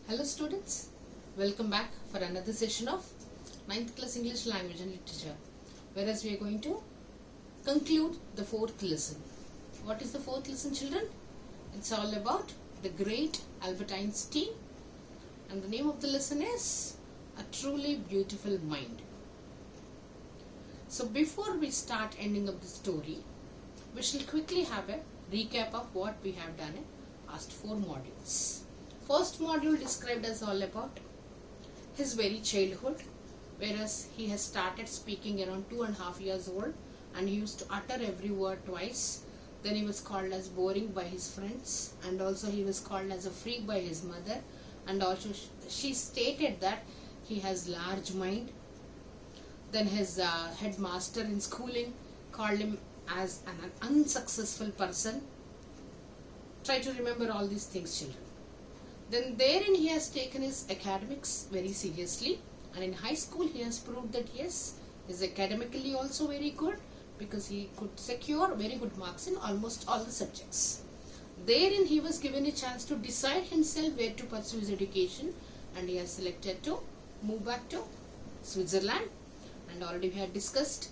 Hello students, welcome back for another session of 9th class English language and literature, whereas we are going to conclude the 4th lesson. What is the 4th lesson, children? It's all about the great Albert Einstein, and the name of the lesson is A Truly Beautiful Mind. So before we start ending up the story, we shall quickly have a recap of what we have done in past 4 modules. First module described as all about his very childhood, whereas he has started speaking around 2.5 years old and he used to utter every word twice. Then he was called as boring by his friends, and also he was called as a freak by his mother, and also she stated that he has large mind. Then his headmaster in schooling called him as an unsuccessful person. Try to remember all these things, children. Then therein he has taken his academics very seriously, and in high school he has proved that yes, he is academically also very good because he could secure very good marks in almost all the subjects. Therein he was given a chance to decide himself where to pursue his education, and he has selected to move back to Switzerland, and already we had discussed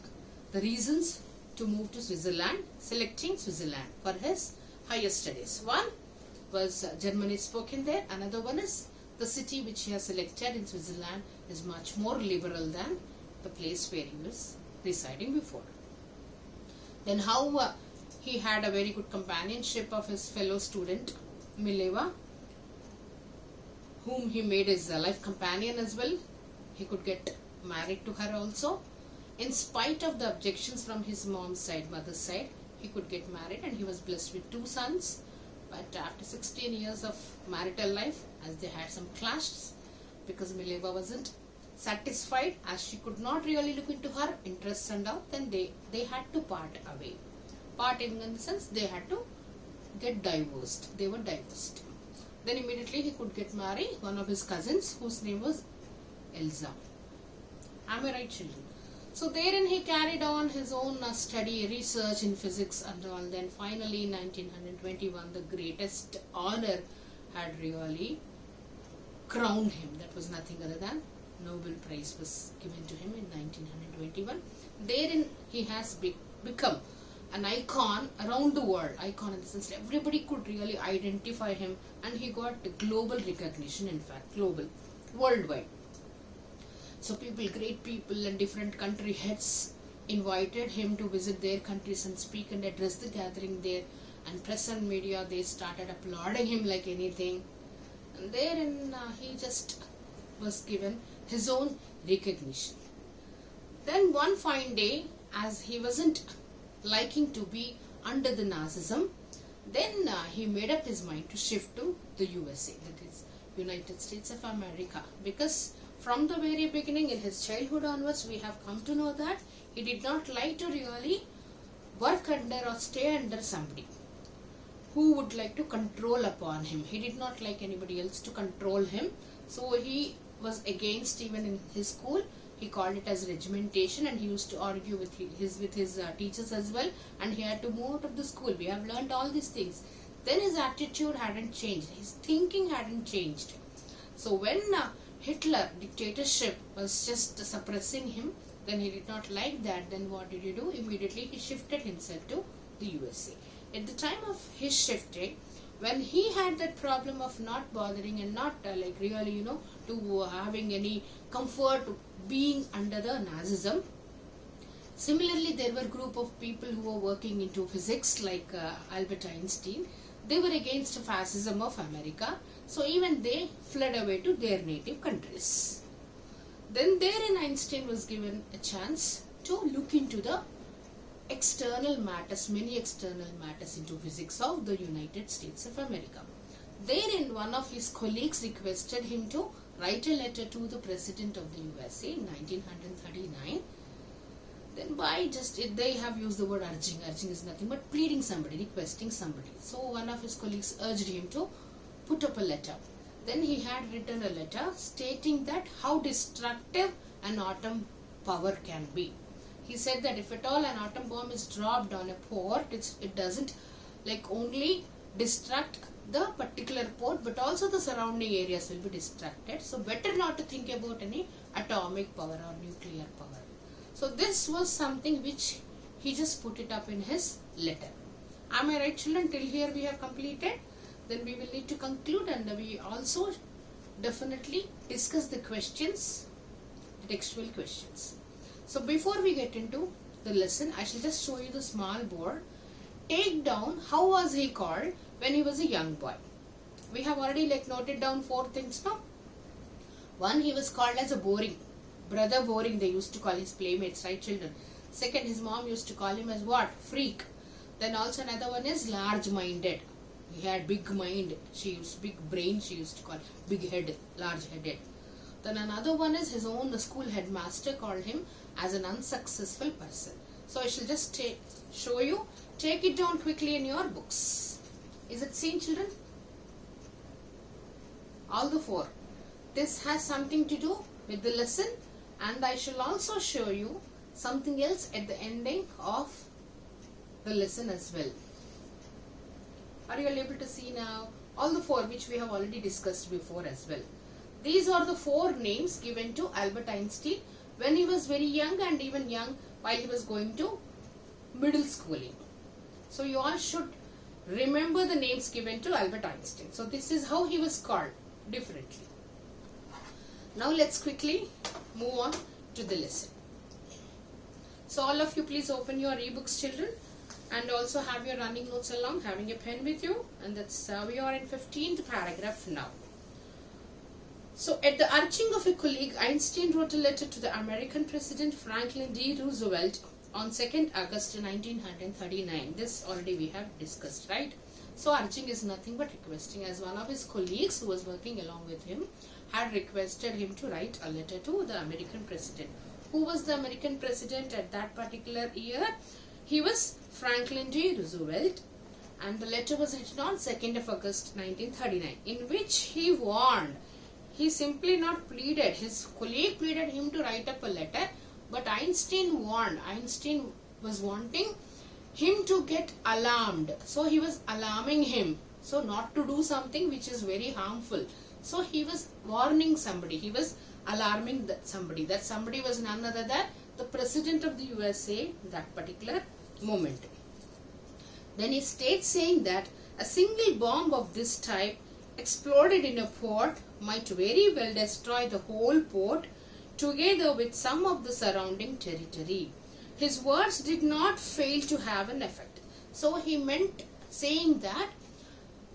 the reasons to move to Switzerland, selecting Switzerland for his higher studies. One was German is spoken there. Another one is the city which he has selected in Switzerland is much more liberal than the place where he was residing before. Then how he had a very good companionship of his fellow student Mileva, whom he made his life companion as well. He could get married to her also. In spite of the objections from his mom's side, mother's side, he could get married, and he was blessed with 2 sons. But after 16 years of marital life, as they had some clashes, because Mileva wasn't satisfied, as she could not really look into her interests and all, then they had to part away. Parting in the sense they had to get divorced. They were divorced. Then immediately he could get married one of his cousins, whose name was Elsa. Am I right, children? So therein he carried on his own study, research in physics and all. Then finally in 1921 the greatest honor had really crowned him. That was nothing other than Nobel Prize was given to him in 1921. Therein he has become an icon around the world. Icon in the sense that everybody could really identify him, and he got global recognition, in fact global, worldwide. So great people and different country heads invited him to visit their countries and speak and address the gathering there, and press and media, they started applauding him like anything, and therein he just was given his own recognition. Then one fine day, as he wasn't liking to be under the Nazism, then he made up his mind to shift to the USA, that is United States of America, because from the very beginning, in his childhood onwards, we have come to know that he did not like to really work under or stay under somebody who would like to control upon him. He did not like anybody else to control him. So he was against, even in his school, he called it as regimentation, and he used to argue with his teachers as well, and he had to move out of the school. We have learned all these things. Then his attitude hadn't changed. His thinking hadn't changed. So when Hitler dictatorship was just suppressing him, then he did not like that. Then what did he do? Immediately he shifted himself to the USA. At the time of his shifting, when he had that problem of not bothering and not like really to having any comfort being under the Nazism, similarly there were group of people who were working into physics like Albert Einstein. They were against fascism of America, so even they fled away to their native countries. Then therein Einstein was given a chance to look into the external matters, many external matters into physics of the United States of America. Therein one of his colleagues requested him to write a letter to the President of the USA in 1939. Then they have used the word urging. Urging is nothing but pleading somebody, requesting somebody. So one of his colleagues urged him to put up a letter. Then he had written a letter stating that how destructive an atom power can be. He said that if at all an atom bomb is dropped on a port, it doesn't like only destruct the particular port, but also the surrounding areas will be distracted. So better not to think about any atomic power or nuclear power. So this was something which he just put it up in his letter. Am I right, children? Till here we have completed. Then we will need to conclude, and we also definitely discuss the questions, the textual questions. So before we get into the lesson, I shall just show you the small board. Take down how was he called when he was a young boy. We have already noted down 4 things now. 1, he was called as a boring. Brother boring, they used to call his playmates, right, children? 2nd, his mom used to call him as what? Freak. Then also another one is large-minded. He had big mind. She used big brain. She used to call big head, large-headed. Then another one is his own school headmaster called him as an unsuccessful person. So I shall just show you. Take it down quickly in your books. Is it seen, children? All the 4. This has something to do with the lesson, and I shall also show you something else at the ending of the lesson as well. Are you all able to see now? All the 4 which we have already discussed before as well. These are the 4 names given to Albert Einstein when he was very young, and even young while he was going to middle schooling. So you all should remember the names given to Albert Einstein. So this is how he was called differently. Now let's quickly move on to the lesson. So all of you please open your ebooks, children, and also have your running notes along, having a pen with you, and that's we are in 15th paragraph now. So at the urging of a colleague, Einstein wrote a letter to the American President Franklin D. Roosevelt on 2nd August 1939. This already we have discussed, right? So urging is nothing but requesting, as one of his colleagues who was working along with him had requested him to write a letter to the American President. Who was the American President at that particular year? He was Franklin D. Roosevelt, and the letter was written on 2nd of August 1939, in which he warned. He simply not pleaded. His colleague pleaded him to write up a letter, but Einstein warned. Einstein was wanting him to get alarmed. So he was alarming him. So not to do something which is very harmful. So he was warning somebody. He was alarming somebody. That somebody was none other than the President of the USA that particular moment. Then he states saying that a single bomb of this type exploded in a port might very well destroy the whole port together with some of the surrounding territory. His words did not fail to have an effect. So he meant saying that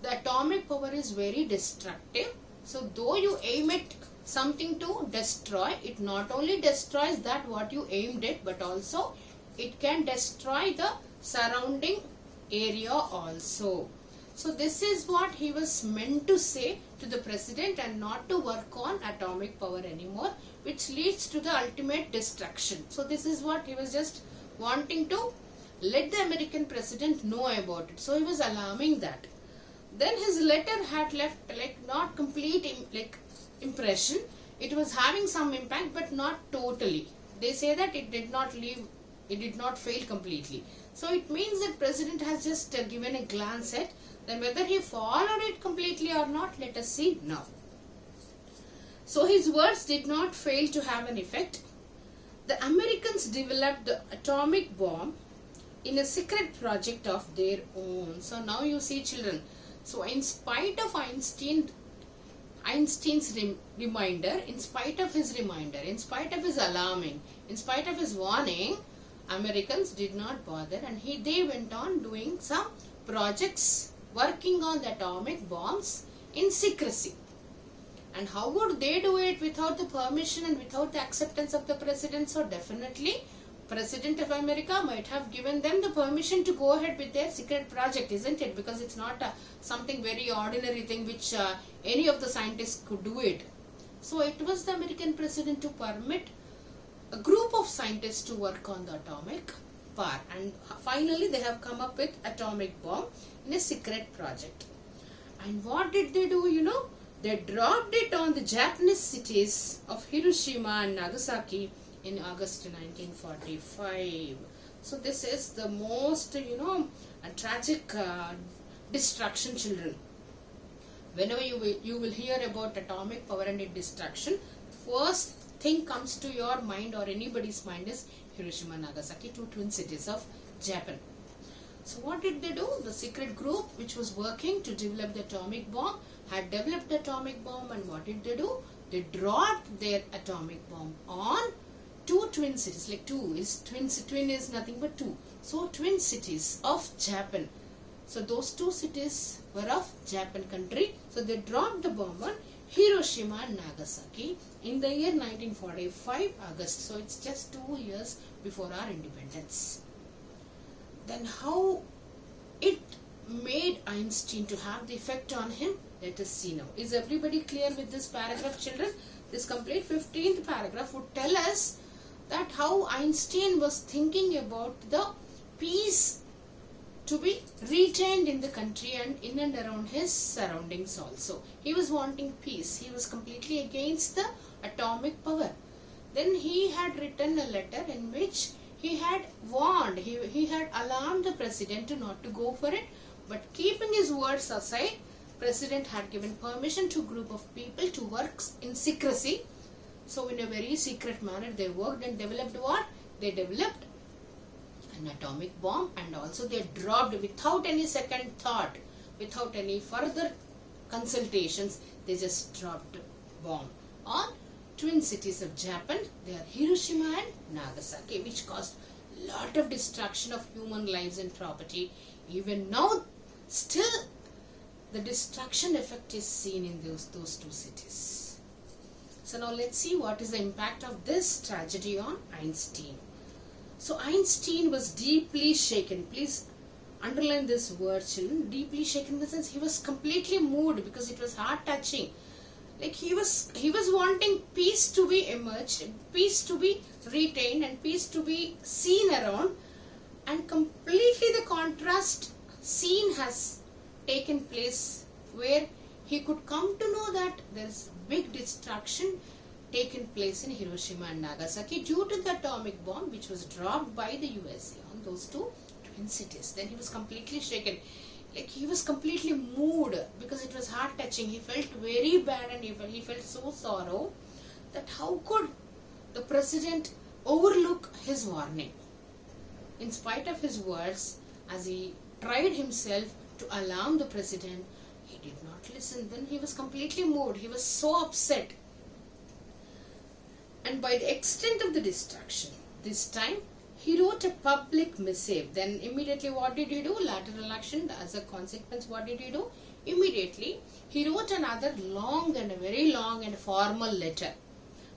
the atomic power is very destructive. So though you aim at something to destroy, it not only destroys that what you aimed at, but also it can destroy the surrounding area also. So this is what he was meant to say to the president, and not to work on atomic power anymore, which leads to the ultimate destruction. So this is what he was just wanting to let the American president know about it. So he was alarming that. Then his letter had left not complete impression. It was having some impact, but not totally. They say that it did not fail completely. So it means that president has just given a glance at. Then whether he followed it completely or not, let us see now. So his words did not fail to have an effect. The Americans developed the atomic bomb in a secret project of their own. So now you see, children. So in spite of Einstein's reminder, in spite of his alarming, in spite of his warning, Americans did not bother, and they went on doing some projects working on the atomic bombs in secrecy. And how would they do it without the permission and without the acceptance of the president? So definitely President of America might have given them the permission to go ahead with their secret project, isn't it? Because it's not something very ordinary thing which any of the scientists could do it. So it was the American president to permit a group of scientists to work on the atomic power, and finally they have come up with atomic bomb in a secret project. And what did they do? They dropped it on the Japanese cities of Hiroshima and Nagasaki in August 1945. So this is the most tragic destruction, children. Whenever you will hear about atomic power and its destruction, first thing comes to your mind or anybody's mind is Hiroshima and Nagasaki, two twin cities of Japan. So what did they do? The secret group which was working to develop the atomic bomb had developed the atomic bomb, and what did they do? They dropped their atomic bomb on two twin cities. Like twin is nothing but two. So twin cities of Japan. So those two cities were of Japan country. So they dropped the bomb on Hiroshima and Nagasaki in the year 1945 August. So it's just 2 years before our independence. Then how it made Einstein to have the effect on him? Let us see now. Is everybody clear with this paragraph, children? This complete 15th paragraph would tell us that how Einstein was thinking about the peace to be retained in the country and in and around his surroundings also. He was wanting peace. He was completely against the atomic power. Then he had written a letter in which he had warned, he had alarmed the president to not to go for it, but keeping his words aside, president had given permission to a group of people to work in secrecy. So in a very secret manner they worked and developed what? They developed an atomic bomb, and also they dropped without any second thought, without any further consultations, they just dropped bomb on twin cities of Japan. They are Hiroshima and Nagasaki, which caused lot of destruction of human lives and property. Even now, still the destruction effect is seen in those two cities. So now let's see what is the impact of this tragedy on Einstein. So Einstein was deeply shaken. Please underline this word, children. Deeply shaken in the sense he was completely moved because it was heart touching. Like he was wanting peace to be emerged, peace to be retained, and peace to be seen around, and completely the contrast scene has taken place where he could come to know that there is big destruction taken place in Hiroshima and Nagasaki due to the atomic bomb which was dropped by the USA on those two twin cities. Then he was completely shaken. Like he was completely moved because it was heart touching. He felt very bad and he felt so sorrow that how could the president overlook his warning. In spite of his words, as he tried himself to alarm the president, he did not listen. Then he was completely moved. He was so upset. And by the extent of the destruction, this time he wrote a public missive. Then immediately what did he do? Lateral action. As a consequence, what did he do? Immediately he wrote another long and a very long and formal letter.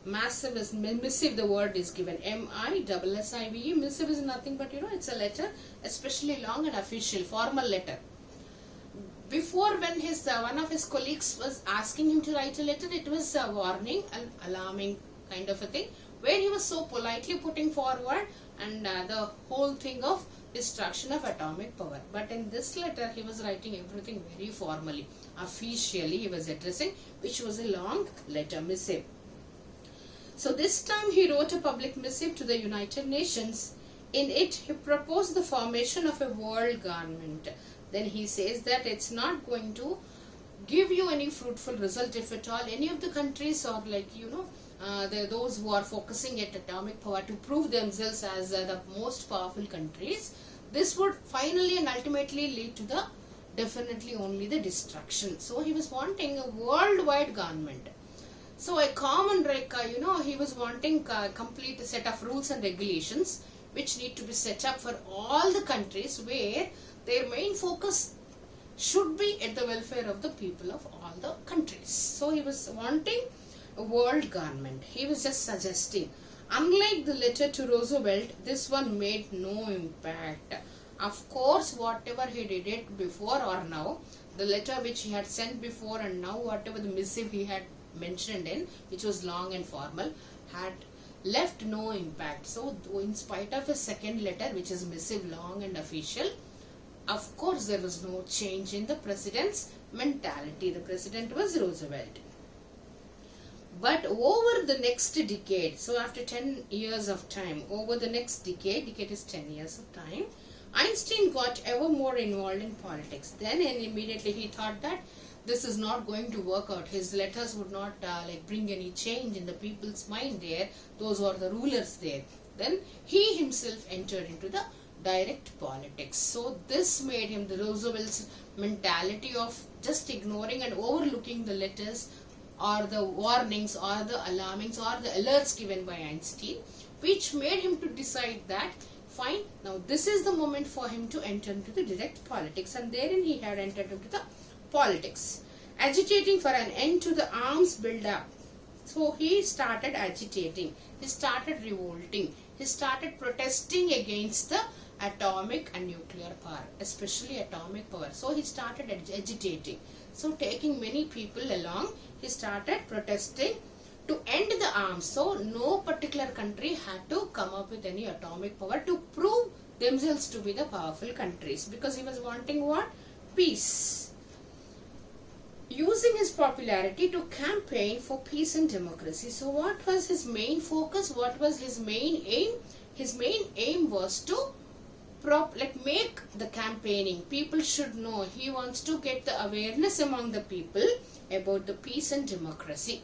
Massive is missive, the word is given M-I-S-S-I-V-E. Missive is nothing but it's a letter, especially long and official, formal letter. Before, when one of his colleagues was asking him to write a letter, it was a warning, an alarming kind of a thing, where he was so politely putting forward and the whole thing of destruction of atomic power. But in this letter, he was writing everything very formally, officially he was addressing, which was a long letter, missive. So this time he wrote a public missive to the United Nations. In it, he proposed the formation of a world government. Then he says that it's not going to give you any fruitful result if at all any of the countries or those who are focusing at atomic power to prove themselves as the most powerful countries. This would finally and ultimately lead to the definitely only the destruction. So he was wanting a worldwide government. So a common he was wanting a complete set of rules and regulations which need to be set up for all the countries where their main focus should be at the welfare of the people of all the countries. So he was wanting a world government. He was just suggesting. Unlike the letter to Roosevelt, this one made no impact. Of course, whatever he did it before or now, the letter which he had sent before and now whatever the missive he had mentioned in, which was long and formal, had left no impact. So in spite of a second letter which is missive, long and official, of course there was no change in the president's mentality. The president was Roosevelt. But over the next decade, so after 10 years of time, over the next decade is 10 years of time, Einstein got ever more involved in politics. Then and immediately he thought that this is not going to work out. His letters would not bring any change in the people's mind there. Those were the rulers there. Then he himself entered into the direct politics. So this made him, the Roosevelt's mentality of just ignoring and overlooking the letters or the warnings or the alarmings or the alerts given by Einstein, which made him to decide that fine, now this is the moment for him to enter into the direct politics, and therein he had entered into the politics, agitating for an end to the arms build-up. So he started agitating, he started revolting, he started protesting against the atomic and nuclear power, especially atomic power. So he started agitating. So taking many people along, he started protesting to end the arms. So no particular country had to come up with any atomic power to prove themselves to be the powerful countries, because he was wanting what? Peace. Using his popularity to campaign for peace and democracy. So what was his main focus? What was his main aim? His main aim was to make the campaigning. People should know. He wants to get the awareness among the people about the peace and democracy.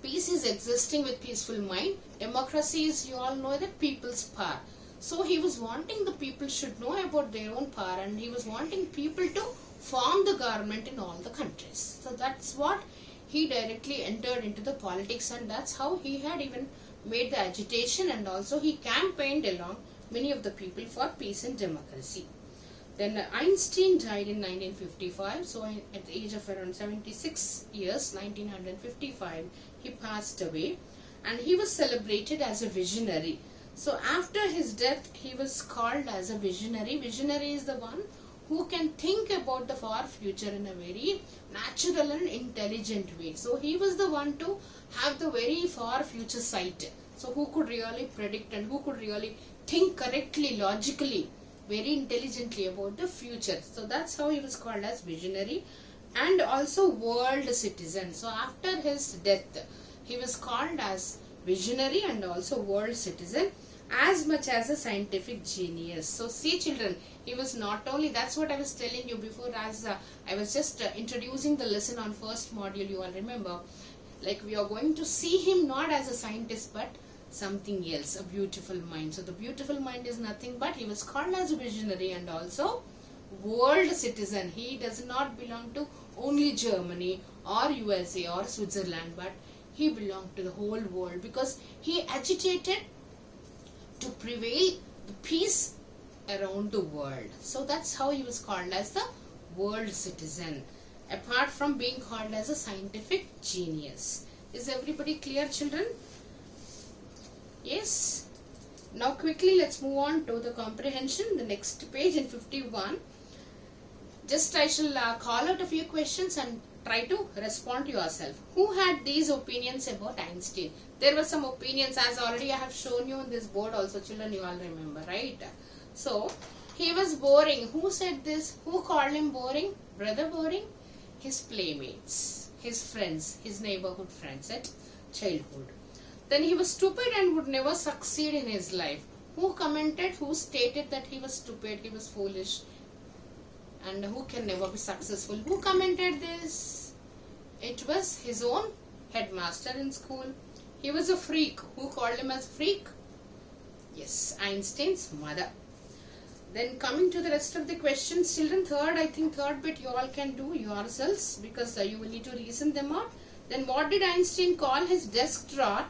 Peace is existing with peaceful mind. Democracy is, you all know, that people's power. So he was wanting the people should know about their own power, and he was wanting people to form the government in all the countries. So that's what he directly entered into the politics, and that's how he had even made the agitation, and also he campaigned along many of the people for peace and democracy. Then Einstein died in 1955, so at the age of around 76 years, 1955, he passed away, and he was celebrated as a visionary. So after his death, he was called as a visionary. Visionary is the one who can think about the far future in a very natural and intelligent way. So he was the one to have the very far future sight. So who could really predict and who could really think correctly, logically, very intelligently about the future. So that's how he was called as visionary, and also world citizen. So after his death, he was called as visionary and also world citizen, as much as a scientific genius. So see children, he was not only, that's what I was telling you before, as I was just introducing the lesson on first module, you all remember, like we are going to see him not as a scientist but something else, a beautiful mind. So the beautiful mind is nothing but he was called as a visionary and also world citizen. He does not belong to only Germany or USA or Switzerland, but he belonged to the whole world, because he agitated to prevail the peace around the world. So that's how he was called as the world citizen, apart from being called as a scientific genius. Is everybody clear, children? Yes. Now quickly let's move on to the comprehension, the next page in 51. Just I shall call out a few questions and try to respond to yourself. Who had these opinions about Einstein? There were some opinions, as already I have shown you on this board also, children, you all remember, right? So he was boring. Who said this? Who called him boring? Brother boring? His playmates, his friends, his neighborhood friends at childhood. Then he was stupid and would never succeed in his life. Who commented, who stated that he was stupid, he was foolish, and who can never be successful? Who commented this? It was his own headmaster in school. He was a freak. Who called him as freak? Yes, Einstein's mother. Then coming to the rest of the questions, children, third bit you all can do yourselves, because you will need to reason them out. Then what did Einstein call his desk drawer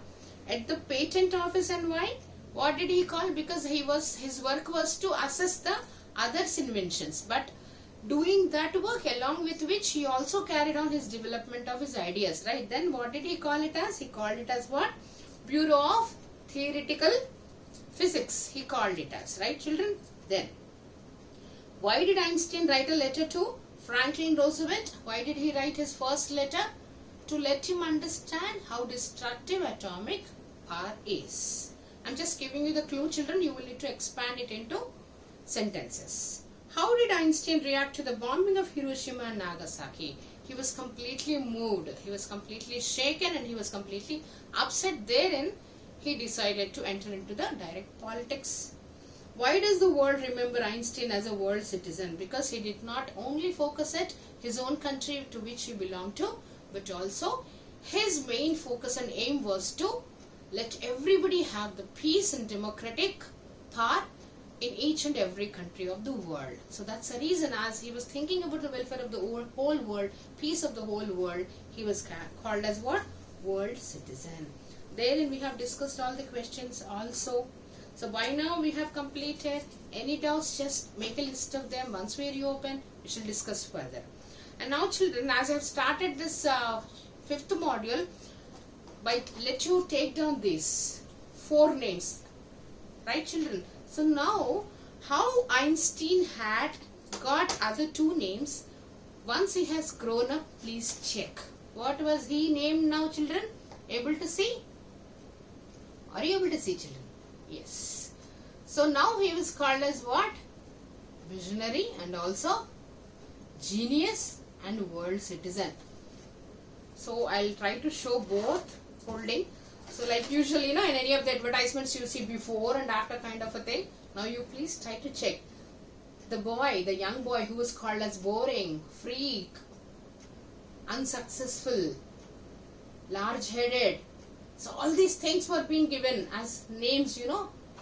at the patent office, and why? What did he call? Because his work was to assess the others' inventions, but doing that work along with which he also carried on his development of his ideas, right? Then what did he call it as? He called it as what? Bureau of Theoretical Physics, he called it as, right children? Then why did Einstein write a letter to Franklin Roosevelt? Why did he write his first letter? To let him understand how destructive atomic power is. I'm just giving you the clue, children. You will need to expand it into sentences. How did Einstein react to the bombing of Hiroshima and Nagasaki? He was completely moved. He was completely shaken and he was completely upset. Therein, he decided to enter into the direct politics. Why does the world remember Einstein as a world citizen? Because he did not only focus at his own country to which he belonged to, but also his main focus and aim was to let everybody have the peace and democratic thought in each and every country of the world. So that's the reason, as he was thinking about the welfare of the whole world, peace of the whole world, he was called as what? World citizen. Therein we have discussed all the questions also. So by now we have completed. Any doubts, just make a list of them. Once we reopen, we shall discuss further. And now children, as I have started this fifth module, let you take down these 4 names. Right children? So now, how Einstein had got other 2 names, once he has grown up, please check. What was he named now children? Able to see? Are you able to see children? Yes. So now he was called as what? Visionary and also genius and world citizen. So I'll try to show both holding. So like usually, in any of the advertisements you see before and after kind of a thing. Now you please try to check. The young boy who was called as boring, freak, unsuccessful, large-headed. So all these things were being given as names,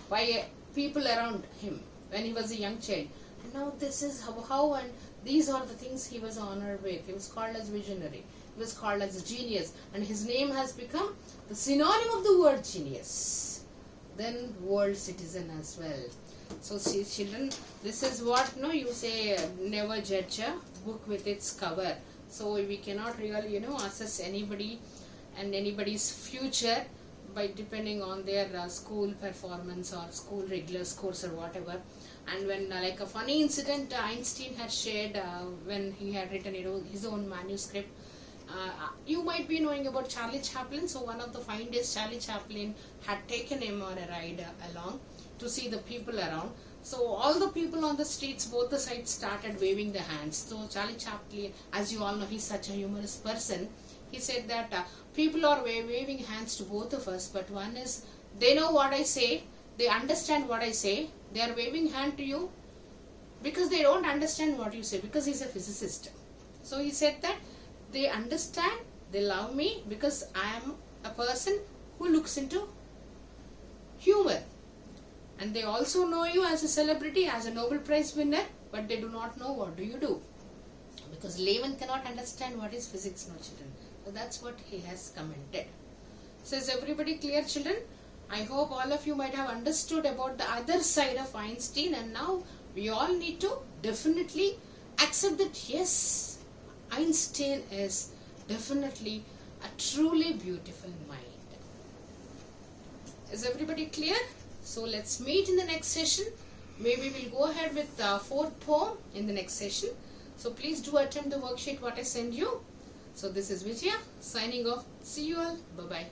by people around him when he was a young child. And now this is how and these are the things he was honored with. He was called as visionary. He was called as a genius. And his name has become the synonym of the word genius. Then world citizen as well. So see children, this is what you say, never judge a book with its cover. So we cannot really assess anybody and anybody's future by depending on their school performance or school regular scores or whatever. And when like a funny incident Einstein had shared when he had written his own manuscript. You might be knowing about Charlie Chaplin. So one of the fine days Charlie Chaplin had taken him on a ride along to see the people around. So all the people on the streets, both the sides, started waving their hands. So Charlie Chaplin, as you all know, he's such a humorous person. He said that people are waving hands to both of us, but one is, they know what I say, they understand what I say, they are waving hand to you because they don't understand what you say, because he's a physicist. So he said that they understand, they love me because I am a person who looks into humor. And they also know you as a celebrity, as a Nobel Prize winner, but they do not know what do you do. Because layman cannot understand what is physics, no children. So that's what he has commented. So is everybody clear children? I hope all of you might have understood about the other side of Einstein, and now we all need to definitely accept that yes, Einstein is definitely a truly beautiful mind. Is everybody clear? So let's meet in the next session. Maybe we'll go ahead with the 4th poem in the next session. So please do attempt the worksheet what I send you. So this is Vijaya signing off. See you all. Bye-bye.